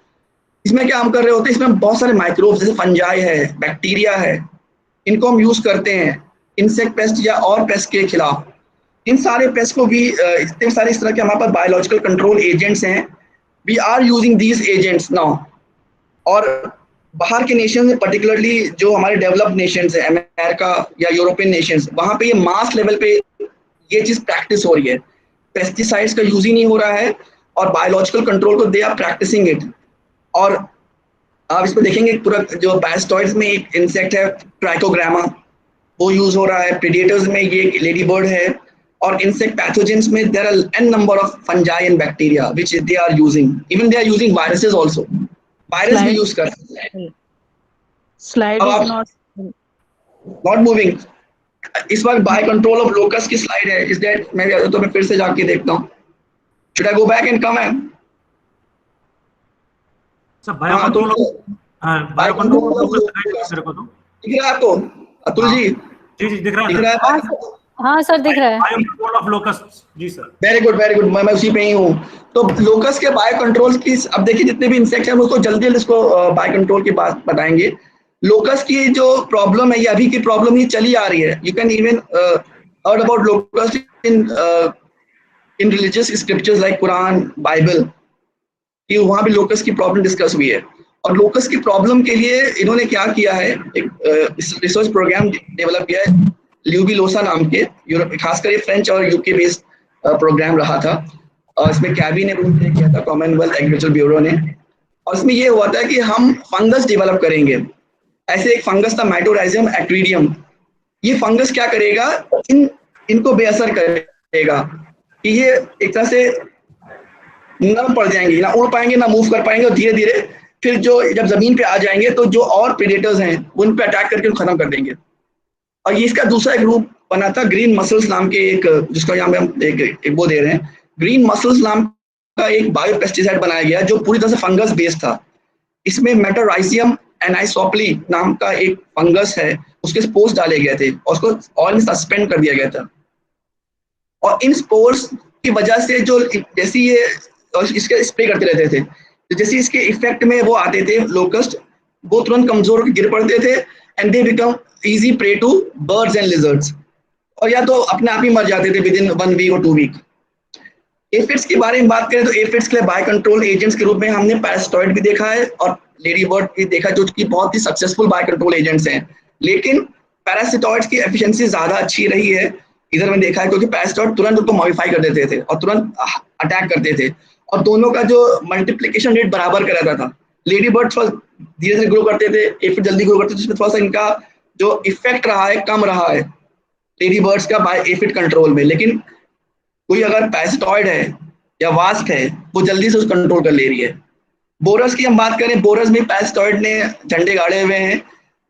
इसमें क्या हम कर रहे होते हैं, इसमें बहुत सारे माइक्रोब्स जैसे फंजाई है, बैक्टीरिया है, इनको हम यूज करते हैं इंसेक्ट पेस्ट या और पेस्ट के खिलाफ। इन सारे पेस्ट को भी इतने सारे इस तरह के हमारे पास बायोलॉजिकल कंट्रोल एजेंट्स हैं, we are using these agents now. और बाहर के नेशन में पर्टिकुलरली जो हमारे डेवलप्ड नेशंस है, अमेरिका या यूरोपियन नेशंस, वहाँ पे ये मास लेवल पे ये चीज़ प्रैक्टिस हो रही है। पेस्टिसाइड्स का यूज ही नहीं हो रहा है, और बायोलॉजिकल कंट्रोल को दे आर प्रैक्टिसिंग इट। और आप इसको देखेंगे पूरा जो पैरासिटॉइड्स में एक इंसेक्ट है ट्राइकोग्रामा, वो यूज हो रहा है। प्रेडेटर्स में ये लेडी बर्ड है, और इंसेक्ट पैथोजेंस में there are an number of fungi and bacteria which they are using. Even they are using viruses also, virus भी यूज करते हैं।
Slide is
not moving। इस बार बाय कंट्रोल ऑफ लोकस की slide है, is that मैं तो मैं फिर से जाके देखता हूँ। Should I go back and come and
sir bio control मेरे को तो
दिख रहा है आपको अतुल जी?
जी दिख रहा
है।
हाँ सर दिख रहा है।
बायो कंट्रोल ऑफ लोकस, जी sir.
Very good very good, मैं उसी पे ही हूँ। तो लोकस के बायो कंट्रोल की अब देखिए जितने भी इंसेक्ट हैं उसको जल्दी जल्दी इसको बायो कंट्रोल की बात बताएंगे। लोकस की जो प्रॉब्लम है ये अभी की प्रॉब्लम ही चली आ रही है। You can even heard about locus in religious scriptures like Quran, Bible, कि वहाँ भी लोकस की प्रॉब्लम डिस्कस हुई है। और लोकस की प्रॉब्लम के लिए इन्होंने क्या किया है, एक रिसर्च प्रोग्राम डेवलप किया है ल्यूबिलोसा नाम के, यूरोप खासकर ये फ्रेंच और यूके बेस्ड प्रोग्राम रहा था। और इसमें कैबी ने रूल किया था, कॉमनवेल्थ एग्रीकल्चर ब्यूरो ने। और इसमें ये हुआ था कि हम फंगस डेवलप करेंगे। ऐसे एक फंगस था माइटोराइजियम एक्विडियम। ये फंगस क्या करेगा, इनको बेअसर करेगा कि ये एक तरह से नरम पड़ जाएंगे, ना उड़ पाएंगे ना मूव कर पाएंगे, और धीरे धीरे फिर जो जब जमीन पे आ जाएंगे तो जो और प्रेडेटर्स हैं उन पे अटैक करके खत्म कर देंगे। और ये इसका दूसरा ग्रुप बना था ग्रीन मसल्स नाम के एक, जिसका यहाँ पे हम एक वो दे रहे हैं, ग्रीन मसल्स नाम का एक बायो पेस्टिसाइड बनाया गया जो पूरी तरह से फंगस बेस्ड था। इसमें मेटाराइजियम एनाइसोप्ली नाम का एक फंगस है, उसके स्पोर्स डाले गए थे और उसको ऑयल में सस्पेंड कर दिया गया था। और इन स्पोर्स की वजह से जो जैसे ये इसके स्प्रे करते रहते थे, तो जैसे इसके इफेक्ट में वो आते थे लोकस्ट, वो तुरंत कमजोर होकर गिर पड़ते थे and they become easy prey to birds and lizards, और या तो अपने आप ही मर जाते थे विद इन 1 वीक और 2 वीक। एफिड्स के बारे में बात करें तो एफिड्स के लिए बायो कंट्रोल एजेंट्स के रूप में हमने पैरासिटॉइड भी देखा है और लेडी बर्ड भी देखा, जो कि बहुत ही सक्सेसफुल बायो कंट्रोल एजेंट्स हैं। लेकिन पैरासिटॉइड्स की एफिशिएंसी ज्यादा अच्छी रही है, इधर में देखा है, क्योंकि पैरासिटॉइड तुरंत उनको मॉडिफाई कर देते थे और तुरंत अटैक करते थे, और दोनों का जो मल्टीप्लिकेशन रेट बराबर का रहता था। लेडी बर्ड थोड़ा धीरे धीरे ग्रो करते थे, एफिड जल्दी ग्रो करते थे, जिसमें थोड़ा सा इनका जो इफेक्ट रहा है कम रहा है लेडी बर्ड्स का बाय एफिड कंट्रोल में। लेकिन कोई अगर पैरासिटॉइड है या वास्प है वो जल्दी से उस कंट्रोल कर ले रही है। बोरस की हम बात करें, बोरस में पैरासिटॉइड ने झंडे गाड़े हुए हैं।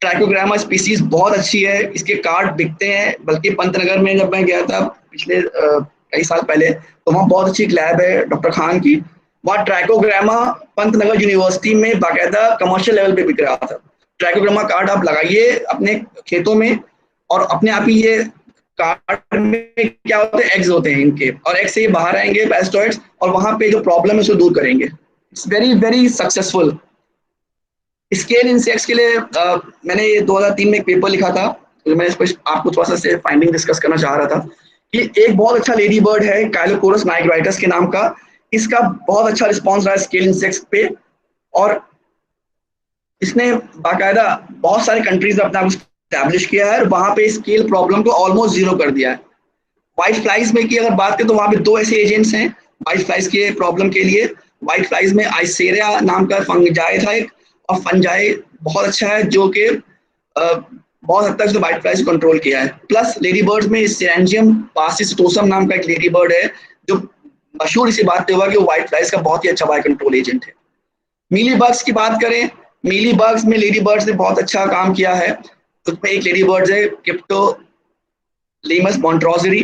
ट्राइकोग्रामा स्पीसीज बहुत अच्छी है, इसके कार्ड बिकते हैं, बल्कि पंतनगर में जब मैं गया था पिछले कई साल पहले, तो वहाँ बहुत अच्छी एक लैब है डॉक्टर खान की, वहाँ ट्राइकोग्रामा पंतनगर यूनिवर्सिटी में बाकायदा कमर्शियल लेवल पे बिक रहा था। ट्राइकोग्रामा कार्ड आप लगाइए अपने खेतों में, और अपने आप ही ये कार्ड में क्या होते हैं, एग्स होते हैं इनके, और एग्स से ये बाहर आएंगे पैरासिटॉइड्स, और वहाँ पे जो प्रॉब्लम है उसको दूर करेंगे। It's very very successful. Scale insects के लिए मैंने ये 2003 में एक पेपर लिखा था, तो मैं इस पर आपको थोड़ा सा से फाइंडिंग डिस्कस करना चाह रहा था कि एक बहुत अच्छा लेडी बर्ड है काइलोकोरस नाइग्राइटस के नाम का। इसका बहुत अच्छा रिस्पॉन्स रहा है स्केल इंसेक्ट्स पे, और इसने बाकायदा बहुत सारे कंट्रीज में अपना एस्टैब्लिश किया है और वहां पे स्केल प्रॉब्लम को ऑलमोस्ट जीरो कर दिया है। व्हाइट फ्लाइज में की अगर बात करें तो वहां पे 2 ऐसे एजेंट्स हैं व्हाइट फ्लाइज के प्रॉब्लम के लिए। व्हाइट फ्लाइज में आइसेरिया नाम का फंजाई था एक, और फंजाई बहुत अच्छा है जो कि बहुत हद तक व्हाइट फ्लाइज कंट्रोल किया है। प्लस लेडी बर्ड्स में सेरेंजियम पार्सिस्टोसम नाम का एक लेडी बर्ड है जो मशहूर इसी बात पे हुआ कि वो व्हाइट फ्लाइज का बहुत ही अच्छा बाय कंट्रोल एजेंट है। मीली बग्स की बात करें, मीली बग्स में लेडी बर्ड्स ने बहुत अच्छा काम किया है। उसमें एक लेडी बर्ड्स है क्रिप्टोलेमस मॉन्ट्रोजरी।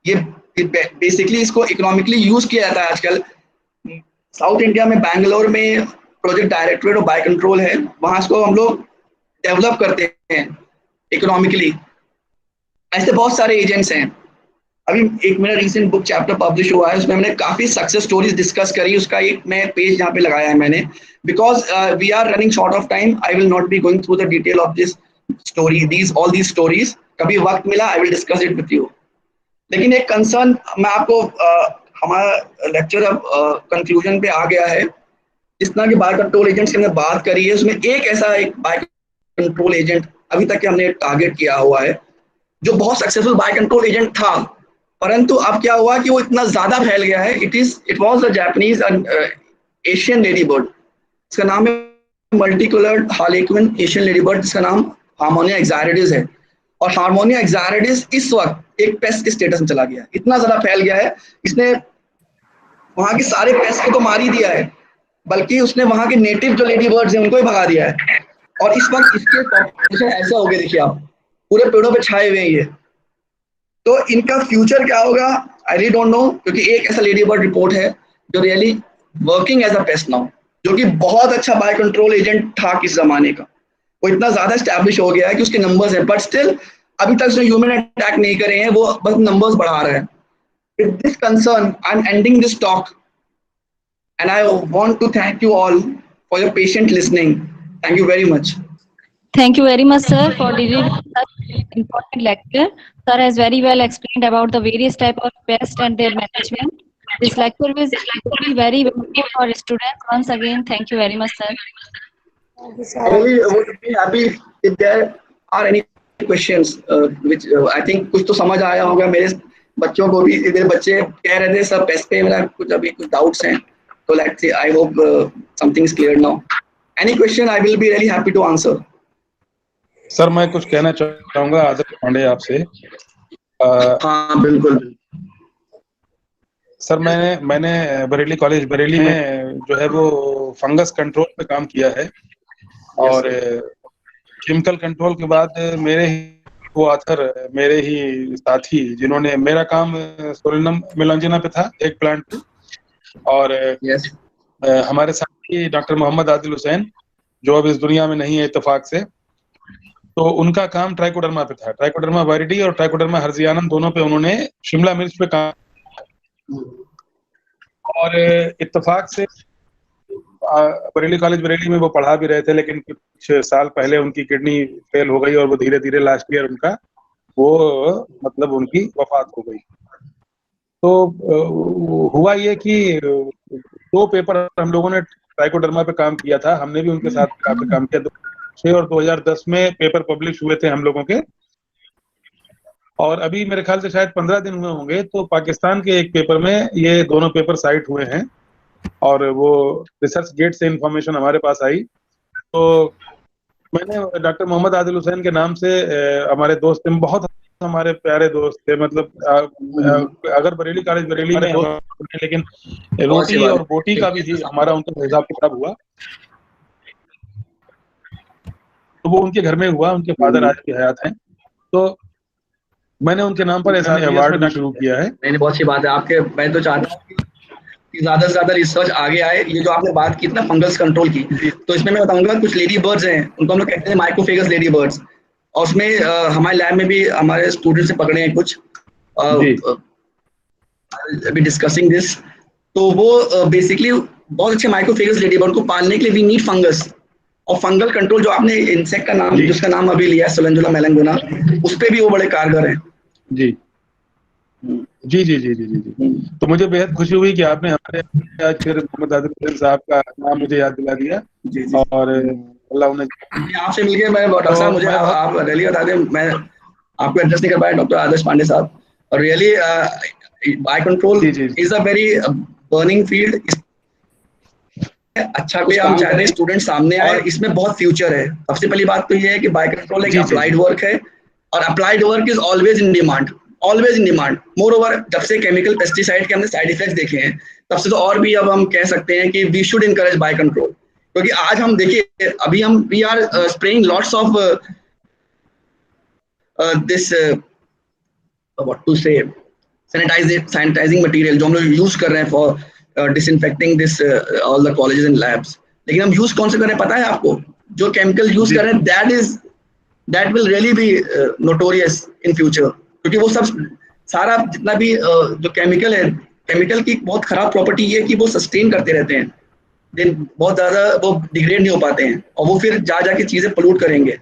ये बेसिकली इसको इकोनॉमिकली यूज किया जाता है आजकल। साउथ इंडिया में बैंगलोर में project directorate of bio control है, वहां इसको हम लोग डेवलप करते हैं इकोनॉमिकली। ऐसे बहुत सारे एजेंट्स हैं। अभी एक मेरा रीसेंट बुक चैप्टर पब्लिश हुआ है, उसमें मैंने काफी सक्सेस स्टोरीज डिस्कस करी। उसका एक मैं पेज यहाँ पे लगाया है मैंने, because we are running short of time. I will not be going through the detail of this story, all these stories. कभी वक्त मिला I will discuss it with you. लेकिन एक कंसर्न मैं आपको, हमारा लेक्चर अब कंक्लूजन पे आ गया है। जिस तरह के बाय कंट्रोल एजेंट्स की हमने बात करी है, उसमें एक ऐसा एक बाय कंट्रोल एजेंट अभी तक हमने टारगेट किया हुआ है जो बहुत सक्सेसफुल बाय कंट्रोल एजेंट था, परंतु अब क्या हुआ कि वो इतना ज्यादा फैल गया है। It was the Japanese Asian lady bird. इसका नाम है multi coloured harlequin Asian lady bird, जिसका नाम हार्मोनिया एक्साइरिडिस है। और हार्मोनिया एक्साइरिडिस इस वक्त एक पेस्ट के स्टेटस में चला गया है, इतना ज्यादा फैल गया है। इसने वहां के सारे पेस्ट को तो मार ही दिया है, बल्कि उसने वहां के नेटिव जो लेडी बर्ड्स हैं उनको ही भगा दिया है। और इस वक्त इसके पॉपुलेशन ऐसा हो गया, देखिए आप पूरे पेड़ों पे छाए हुए हैं ये। तो इनका फ्यूचर क्या होगा आई रियली डोंट नो, क्योंकि एक ऐसा लेडी बर्ड रिपोर्ट है जो really working as a pest now, जो कि बहुत अच्छा बाय कंट्रोल एजेंट था किस जमाने का। वो इतना ज्यादा स्टैब्लिश हो गया है कि उसके नंबर्स हैं, बट स्टिल अभी तक उसने ह्यूमन अटैक नहीं करे हैं, वो बस नंबर्स बढ़ा रहे हैं। With this concern I am ending this talk and I want to thank you all for your patient listening. Thank you very much.
Thank you very much, sir, for delivering such important lecture. Sir has very well explained about the various type of pests and their management. This lecture will be very helpful for students. Once again, thank you very much, sir.
I really would be happy if there are any questions, which I think कुछ तो समझ आया होगा मेरे बच्चों को भी। मेरे बच्चे कह रहे थे सर पेस्ट पे मेरा कुछ अभी कुछ डाउट्स हैं, तो let's see, I hope something is clear now. Any question I will be really happy to answer.
Sir मैं कुछ कहना चाहूंगा आदर्श पांडे आपसे।
हाँ बिल्कुल।
सर मैंने बरेली कॉलेज बरेली में जो है वो फंगस कंट्रोल पे काम किया है, और केमिकल कंट्रोल के बाद मेरे ही वो ऑथर, मेरे ही साथी जिन्होंने, मेरा काम सोलिनम मेलांजिना पे था, एक प्लांट पे, और हमारे साथी डॉक्टर मोहम्मद आदिल हुसैन जो अब इस दुनिया में नहीं है इत्तेफाक से, तो उनका काम ट्राइकोडर्मा पे था। ट्राइकोडर्मा वायरिडी और ट्राइकोडर्मा हर्जियानम दोनों पे उन्होंने शिमला मिर्च पे काम, और इत्तेफाक से बरेली कॉलेज बरेली में वो पढ़ा भी रहे थे, लेकिन कुछ साल पहले उनकी किडनी फेल हो गई और वो धीरे धीरे लास्ट ईयर उनका वो मतलब उनकी वफात हो गई। तो हुआ ये कि 2 पेपर हम लोगों ने ट्राइकोडर्मा पे काम किया था, हमने भी उनके साथ काफी काम किया। 2006 और 2010 में पेपर पब्लिश हुए थे हम लोगों के, और अभी मेरे ख्याल से शायद 15 दिन हुए होंगे, तो पाकिस्तान के एक पेपर में ये दोनों पेपर साइट हुए हैं, और वो रिसर्च गेट से इंफॉर्मेशन हमारे पास आई। तो मैंने डॉक्टर मोहम्मद आदिल हुसैन के नाम से, हमारे दोस्त थे, बहुत हमारे प्यारे दोस्त थे, मतलब अगर बरेली कॉलेज बरेली में हो, लेकिन रोटी और बोटी का भी हमारा उनका हिसाब किताब हुआ। तो वो उनके घर में हुआ, उनके फादर आज की हयात हैं, तो मैंने उनके नाम पर ऐसा अवार्ड भी शुरू किया है।
नहीं बहुत अच्छी बात है आपके। मैं तो चाहता हूँ कि ज्यादा से ज्यादा रिसर्च आगे आए। ये जो आपने बात की ना फंगस कंट्रोल की, तो इसमें मैं बताऊंगा कुछ लेडी बर्ड्स हैं, उनको हम लोग कहते हैं माइक्रोफेगस लेडी बर्ड्स, और उसमें हमारे लैब में भी हमारे स्टूडेंट से पकड़े हैं कुछ, अभी डिस्कसिंग दिस। तो वो बेसिकली बहुत अच्छे माइक्रोफेगस लेडी बर्ड को पालने के लिए वी नीड फंगस, और फंगल कंट्रोल, जो आपने इंसेक्ट का नाम, जिसका नाम अभी लिया है सोलेंजुला मेलंगोना, उस पे भी वो बड़े कारगर हैं।
जी जी जी जी जी जी जी। तो मुझे बेहद खुशी हुई कि आपने हमारे आज फिर मोहम्मद आदिल पटेल साहब का नाम मुझे याद दिला दिया।
जी जी।
और अल्लाह उन्हें,
आपसे मिलके मैं डॉक्टर साहब, मुझे आप रियली बता दें, मैं आपको एड्रेस नहीं कर पाया, डॉक्टर आदर्श पांडे साहब, और really bio control is a very burning field. अच्छा कोई हम चाहते हैं स्टूडेंट सामने आए, इसमें बहुत फ्यूचर है। सबसे पहली बात तो ये है कि बाय कंट्रोल एक अप्लाइड वर्क है, और applied work is always in demand, always in demand. More over, जब से केमिकल पेस्टिसाइड के हमने साइड इफेक्ट्स देखे हैं, तब से तो और भी अब हम कह सकते हैं कि we should encourage bio control. क्योंकि आज हम देखिए, अभी हम we are spraying lots of this what to say sanitizing material, जो हम लोग यूज कर रहे हैं for disinfecting this all the colleges and labs. लेकिन हम यूज कौन से कर रहे हैं पता है आपको? जो केमिकल यूज कर रहे हैं, that will really be notorious in future. क्योंकि वो सब सारा जितना भी जो केमिकल है, केमिकल की बहुत खराब प्रॉपर्टी ये है कि वो सस्टेन करते रहते हैं, दिन बहुत ज्यादा वो डिग्रेड नहीं हो पाते हैं, और वो फिर जाके चीजें पोल्यूट करेंगे।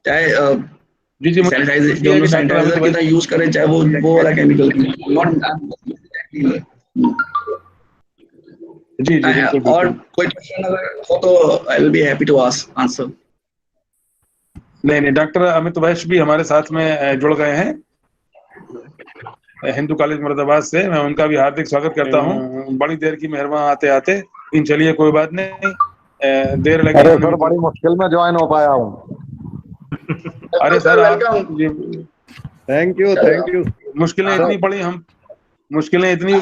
चाहे सैनिटाइजर कितना यूज करें, चाहे वो वाला केमिकल,
जी जी।
और कोई क्वेश्चन अगर हो तो I will be happy to answer.
नहीं, डॉक्टर अमित वैश्य भी हमारे साथ में जुड़ गए हैं हिंदू कॉलेज मुरादाबाद से। मैं उनका भी हार्दिक स्वागत करता हूं। बड़ी देर की मेहरबान आते आते, इन चलिए कोई बात नहीं, देर लगी।
अरे सर, बड़ी मुश्किल में ज्वाइन हो पाया हूँ।
अरे सर
थैंक यू।
मुश्किलें इतनी पड़ी, हम मुश्किलें इतनी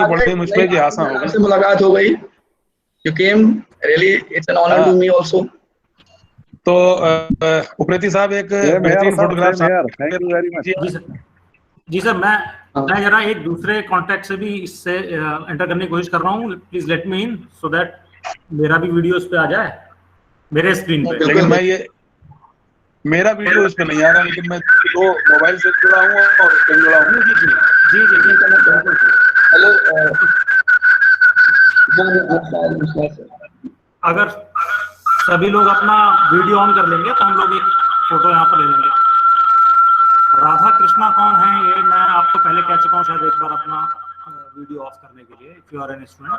पड़ी मुझ पे कि आसान हो गई।
आपसे मुलाकात हो गई। You came, really, it's an honor to me also.
तो उप्रेती साहब एक बेहतरीन photograph,
thank you very much.
जी सर, मैं जरा एक दूसरे कांटेक्ट से भी इससे एंटर करने की कोशिश कर रहा हूँ। Please let me in so that मेरा भी वीडियो इस पे आ जाए मेरे स्क्रीन पे।
लेकिन मैं ये मेरा वीडियो इस पे नहीं आ रहा, लेकिन मैं तो मोबाइल से जुड़ा हूँ और इससे जुड़ा हूँ।
हेलो,
अगर सभी लोग अपना वीडियो ऑन कर लेंगे तो हम लोग एक फोटो यहाँ पर ले लेंगे। राधा कृष्णा कौन है ये मैं आपको पहले कह चुका हूँ शायद एक बार, अपना वीडियो ऑफ करने के लिए, if you are an student.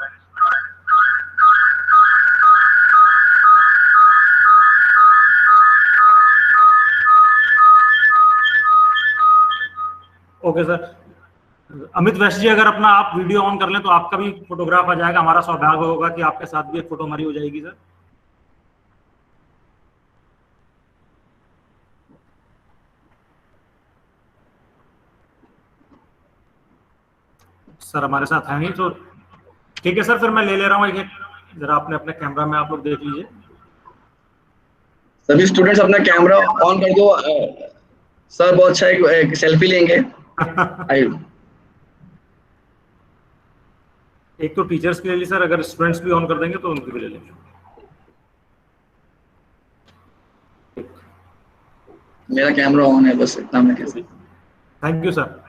Okay sir, Amit Vaishya ji अगर अपना आप वीडियो ऑन कर लें तो आपका भी फोटोग्राफ आ जाएगा। हमारा सौभाग्य होगा कि आपके साथ भी एक फोटो हमारी हो जाएगी सर। सर हमारे साथ है नहीं तो ठीक है सर, फिर मैं ले ले रहा हूँ एक, जरा अपने अपने कैमरा में आप लोग देख लीजिए।
सभी स्टूडेंट्स अपना कैमरा ऑन कर दो। सर बहुत अच्छा एक सेल्फी लेंगे।
एक तो टीचर्स के लिए सर, अगर स्टूडेंट्स भी ऑन कर देंगे तो उनके भी ले लेंगे।
मेरा कैमरा ऑन है, बस इतना मैं कैसे।
थैंक यू सर,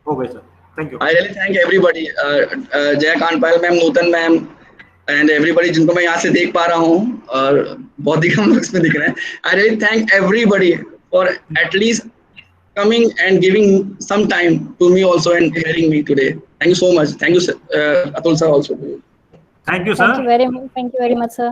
हो गए sir, thank you.
I really thank everybody, Jai Kandpal ma'am, Nutan ma'am and everybody जिनको मैं यहाँ से देख पा रहा हूँ, और बहुत ही कम इसमें दिख रहे हैं। आई really thank everybody for at least coming and giving some time to me also and hearing me today. Thank you so much. Thank you, sir. Atul sir also.
Thank you, sir.
Thank you very much, sir.